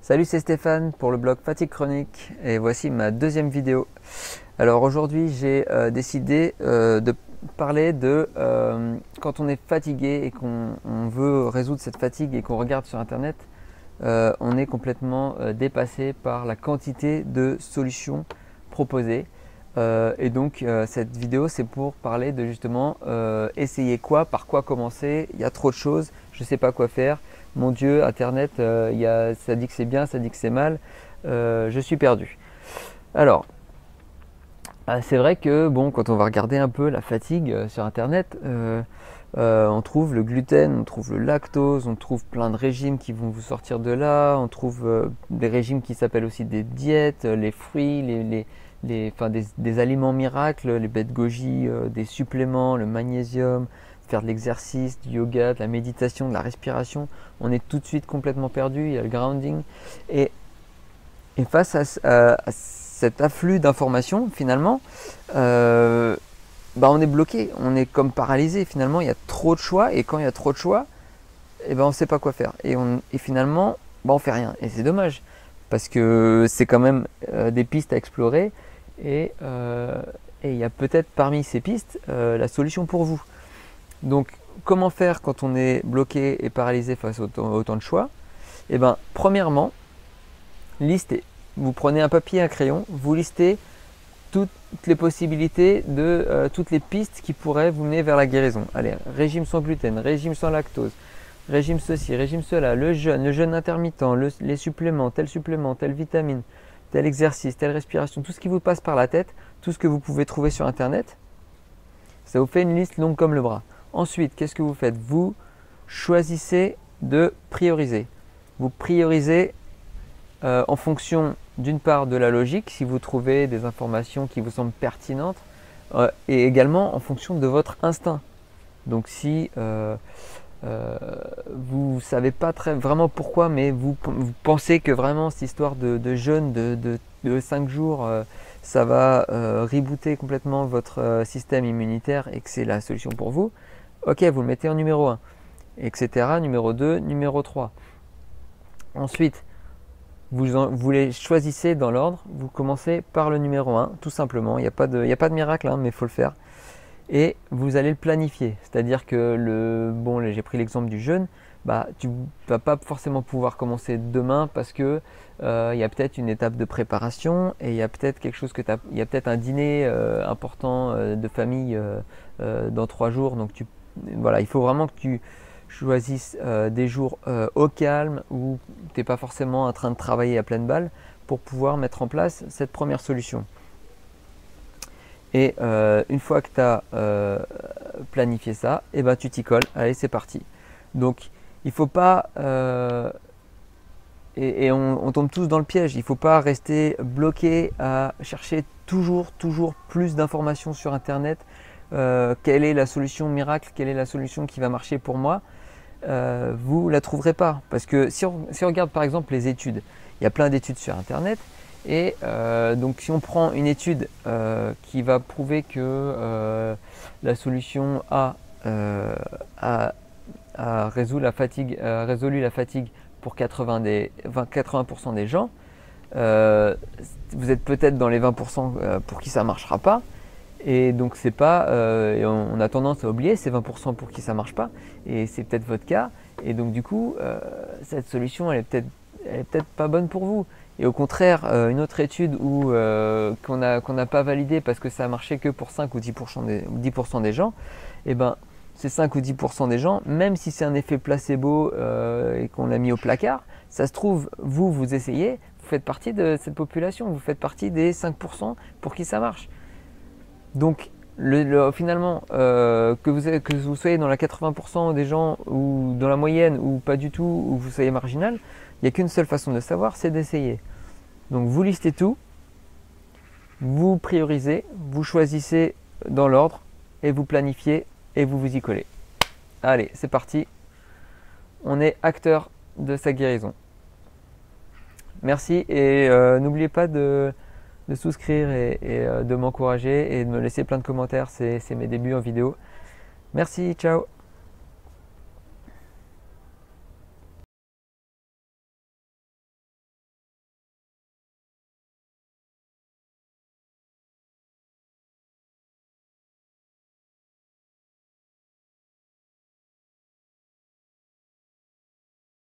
Salut, c'est Stéphane pour le blog Fatigue Chronique et voici ma deuxième vidéo. Alors aujourd'hui j'ai décidé de parler de quand on est fatigué et qu'on veut résoudre cette fatigue et qu'on regarde sur internet, on est complètement dépassé par la quantité de solutions proposées. Et donc cette vidéo c'est pour parler de justement essayer quoi, par quoi commencer. Il y a trop de choses, je ne sais pas quoi faire. Mon Dieu, internet, ça dit que c'est bien, ça dit que c'est mal, je suis perdu. Alors, c'est vrai que bon, quand on va regarder un peu la fatigue sur internet, on trouve le gluten, on trouve le lactose, on trouve plein de régimes qui vont vous sortir de là, on trouve des régimes qui s'appellent aussi des diètes, les fruits, des aliments miracles, les bêtes goji, des suppléments, le magnésium, faire de l'exercice, du yoga, de la méditation, de la respiration. On est tout de suite complètement perdu, il y a le grounding. Et face à cet afflux d'informations, finalement, on est bloqué, on est comme paralysé. Finalement, il y a trop de choix, et quand il y a trop de choix, on ne sait pas quoi faire. Et finalement, on ne fait rien. Et c'est dommage, parce que c'est quand même des pistes à explorer. Et il y a peut-être parmi ces pistes la solution pour vous. Donc, comment faire quand on est bloqué et paralysé face à autant de choix? Premièrement, listez. Vous prenez un papier et un crayon, vous listez toutes les possibilités de toutes les pistes qui pourraient vous mener vers la guérison. Allez, régime sans gluten, régime sans lactose, régime ceci, régime cela, le jeûne intermittent, les suppléments, telle vitamine, tel exercice, telle respiration, tout ce qui vous passe par la tête, tout ce que vous pouvez trouver sur internet, ça vous fait une liste longue comme le bras. Ensuite, qu'est-ce que vous faites? Vous choisissez de prioriser. Vous priorisez en fonction d'une part de la logique, si vous trouvez des informations qui vous semblent pertinentes, et également en fonction de votre instinct. Donc si vous ne savez pas vraiment pourquoi, mais vous pensez que vraiment cette histoire de jeûne de 5 jours, ça va rebooter complètement votre système immunitaire et que c'est la solution pour vous, ok, vous le mettez en numéro 1, etc. Numéro 2, numéro 3. Ensuite, vous les choisissez dans l'ordre, vous commencez par le numéro 1, tout simplement. Il n'y a pas de miracle, hein, mais il faut le faire. Et vous allez le planifier. C'est-à-dire que j'ai pris l'exemple du jeûne, tu ne vas pas forcément pouvoir commencer demain parce que il y a peut-être une étape de préparation et il y a peut-être il y a peut-être un dîner important de famille dans 3 jours. Donc voilà, il faut vraiment que tu choisisses des jours au calme où tu n'es pas forcément en train de travailler à pleine balle pour pouvoir mettre en place cette première solution. Et une fois que tu as planifié ça, tu t'y colles. Allez, c'est parti. Donc, il ne faut pas... on tombe tous dans le piège. Il ne faut pas rester bloqué à chercher toujours plus d'informations sur Internet. Quelle est la solution miracle? Quelle est la solution qui va marcher pour moi? Vous ne la trouverez pas. Parce que si on regarde par exemple les études, il y a plein d'études sur Internet. Et donc si on prend une étude qui va prouver que la solution A a résolu la fatigue pour 80% des gens, vous êtes peut-être dans les 20% pour qui ça ne marchera pas. Et donc c'est pas, on a tendance à oublier ces 20% pour qui ça ne marche pas. Et c'est peut-être votre cas. Et donc du coup, cette solution elle est peut-être pas bonne pour vous. Et au contraire, une autre étude qu'on n'a pas validée parce que ça a marché que pour 5 ou 10% des gens, ces 5 ou 10% des gens, même si c'est un effet placebo et qu'on l'a mis au placard, ça se trouve, vous essayez, vous faites partie de cette population, vous faites partie des 5% pour qui ça marche. Donc finalement, que vous soyez dans la 80% des gens ou dans la moyenne ou pas du tout, ou vous soyez marginal, il n'y a qu'une seule façon de le savoir, c'est d'essayer. Donc vous listez tout, vous priorisez, vous choisissez dans l'ordre et vous planifiez et vous vous y collez. Allez, c'est parti. On est acteur de sa guérison. Merci et n'oubliez pas de souscrire et de m'encourager et de me laisser plein de commentaires. C'est mes débuts en vidéo. Merci, ciao.